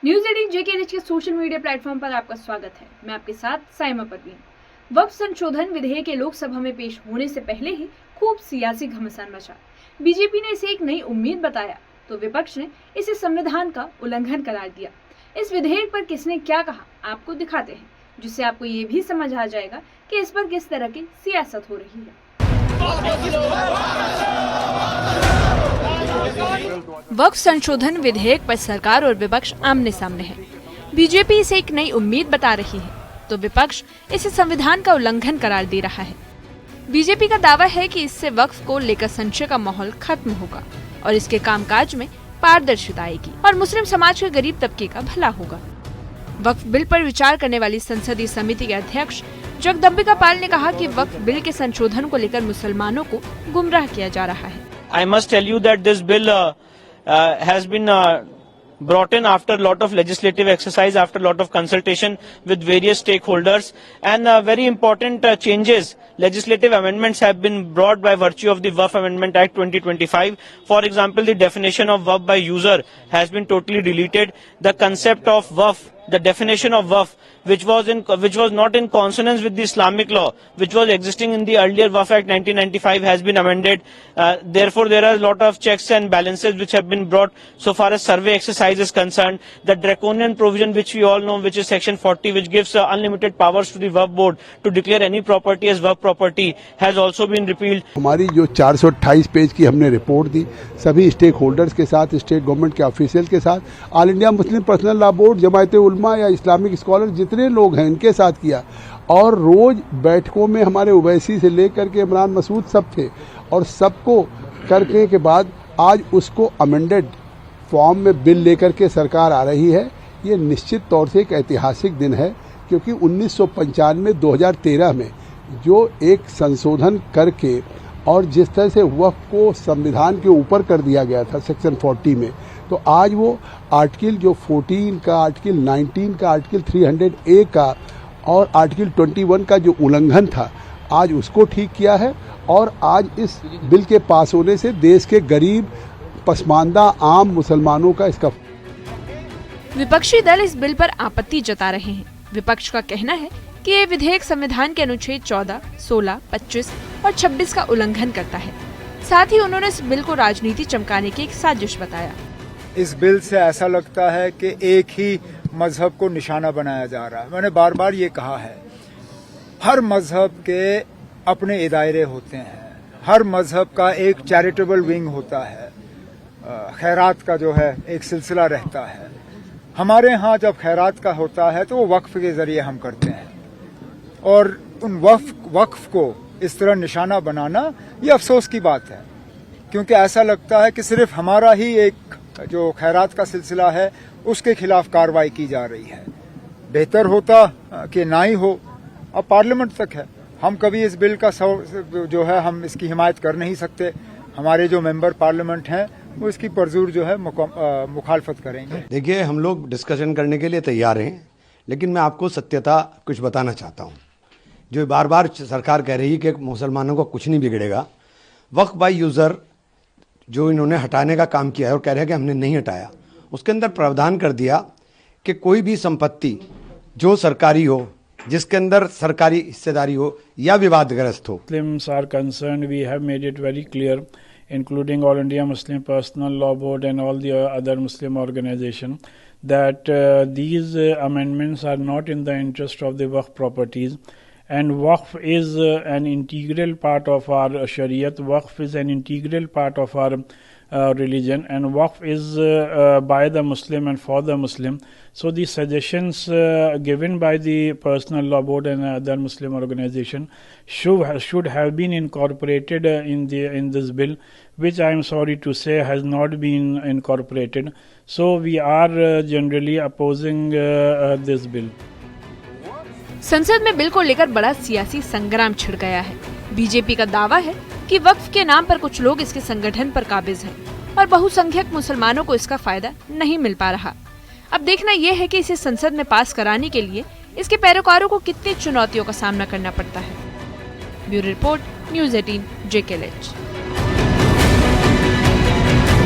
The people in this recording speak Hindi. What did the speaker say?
न्यूज़ 18 JKLH के सोशल मीडिया प्लेटफॉर्म पर आपका स्वागत है। मैं आपके साथ साइमा परवीन। वक्फ संशोधन विधेयक के लोकसभा में पेश होने से पहले ही खूब सियासी घमासान मचा। बीजेपी ने इसे एक नई उम्मीद बताया तो विपक्ष ने इसे संविधान का उल्लंघन करार दिया। इस विधेयक पर किसने क्या कहा आपको दिखाते हैं, जिससे आपको ये भी समझ आ जाएगा कि इस पर किस तरह की सियासत हो रही है। वक्फ संशोधन विधेयक पर सरकार और विपक्ष आमने सामने है। बीजेपी इसे एक नई उम्मीद बता रही है तो विपक्ष इसे संविधान का उल्लंघन करार दे रहा है। बीजेपी का दावा है कि इससे वक्फ को लेकर संशय का माहौल खत्म होगा और इसके कामकाज में पारदर्शिता आएगी और मुस्लिम समाज के गरीब तबके का भला होगा। वक्फ बिल पर विचार करने वाली संसदीय समिति के अध्यक्ष जगदम्बिका पाल ने कहा कि वक्फ बिल के संशोधन को लेकर मुसलमानों को गुमराह किया जा रहा है। I must tell you that this bill has been brought in after a lot of legislative exercise, after a lot of consultation with various stakeholders, and very important changes, legislative amendments have been brought by virtue of the Waqf Amendment Act 2025. For example, the definition of Waqf by user has been totally deleted. The concept of Waqf, the definition of Waqf, which was not in consonance with the Islamic law, which was existing in the earlier Waqf Act 1995, has been amended. Therefore, there are a lot of checks and balances which have been brought so far as survey exercise is concerned. The draconian provision which we all know, which is section 40, which gives unlimited powers to the Waqf board to declare any property as Waqf property, has also been repealed. हमारी जो 428 पेज की हमने रिपोर्ट दी सभी स्टेक होल्डर्स के साथ, स्टेट गवर्नमेंट के ऑफिशियल के साथ, all India Muslim personal law board, Jamiat Ulama या इस्लामिक स्कॉलर जितने लोग हैं इनके साथ किया, और रोज बैठकों में हमारे ओवैसी से लेकर के इमरान मसूद सब थे, और सबको करने के बाद आज उसको अमेंडेड फॉर्म में बिल लेकर के सरकार आ रही है। ये निश्चित तौर से एक ऐतिहासिक दिन है, क्योंकि 1995-2013 में जो एक संशोधन करके और जिस तरह से वक्फ को संविधान के ऊपर कर दिया गया था सेक्शन 40 में, तो आज वो आर्टिकल जो 14 का, आर्टिकल 19 का, आर्टिकल 300A का और आर्टिकल 21 का जो उल्लंघन था, आज उसको ठीक किया है। और आज इस बिल के पास होने से देश के गरीब, पसमानदा, आम मुसलमानों का इसका। विपक्षी दल इस बिल पर आपत्ति जता रहे हैं। विपक्ष का कहना है कि ये विधेयक संविधान के अनुच्छेद 14, 16, 25 और 26 का उल्लंघन करता है। साथ ही उन्होंने इस बिल को राजनीति चमकाने की एक साजिश बताया। इस बिल से ऐसा लगता है कि एक ही मजहब को निशाना बनाया जा रहा है। मैंने बार बार ये कहा है, हर मजहब के अपने इदारे होते हैं, हर मजहब का एक चैरिटेबल विंग होता है, खैरात का जो है एक सिलसिला रहता है। हमारे यहाँ जब खैरात का होता है तो वो वक्फ के जरिए हम करते हैं, और उन वक्फ को इस तरह निशाना बनाना ये अफसोस की बात है, क्योंकि ऐसा लगता है कि सिर्फ हमारा ही एक जो खैरात का सिलसिला है उसके खिलाफ कार्रवाई की जा रही है। बेहतर होता कि ना ही हो। अब पार्लियामेंट तक है, हम कभी इस बिल का जो है हम इसकी हिमायत कर नहीं सकते। हमारे जो मेंबर पार्लियामेंट हैं वो इसकी परजोर जो है मुखालफत करेंगे। देखिए, हम लोग डिस्कशन करने के लिए तैयार हैं, लेकिन मैं आपको सत्यता कुछ बताना चाहता हूँ। जो बार बार सरकार कह रही है कि मुसलमानों को कुछ नहीं बिगड़ेगा, वक्फ बाय यूज़र जो इन्होंने हटाने का काम किया है और कह रहे हैं कि हमने नहीं हटाया, उसके अंदर प्रावधान कर दिया कि कोई भी संपत्ति जो सरकारी हो, जिसके अंदर सरकारी हिस्सेदारी हो या विवादग्रस्त हो। Muslims are concerned, we have made it very clear, including All India Muslim Personal Law Board and all the other Muslim organizations, that these amendments are not in the interest of the Waqf properties. And Waqf is an integral part of our Shariat. Waqf is an integral part of our religion, and Waqf is by the Muslim and for the Muslim. So the suggestions given by the Personal Law Board and other Muslim organization should have been incorporated in this bill, which I am sorry to say has not been incorporated. So we are generally opposing this bill. संसद में बिल को लेकर बड़ा सियासी संग्राम छिड़ गया है। बीजेपी का दावा है कि वक्फ के नाम पर कुछ लोग इसके संगठन पर काबिज हैं और बहुसंख्यक मुसलमानों को इसका फायदा नहीं मिल पा रहा। अब देखना यह है कि इसे संसद में पास कराने के लिए इसके पैरोकारों को कितनी चुनौतियों का सामना करना पड़ता है। Bureau report, news 18 JKLH।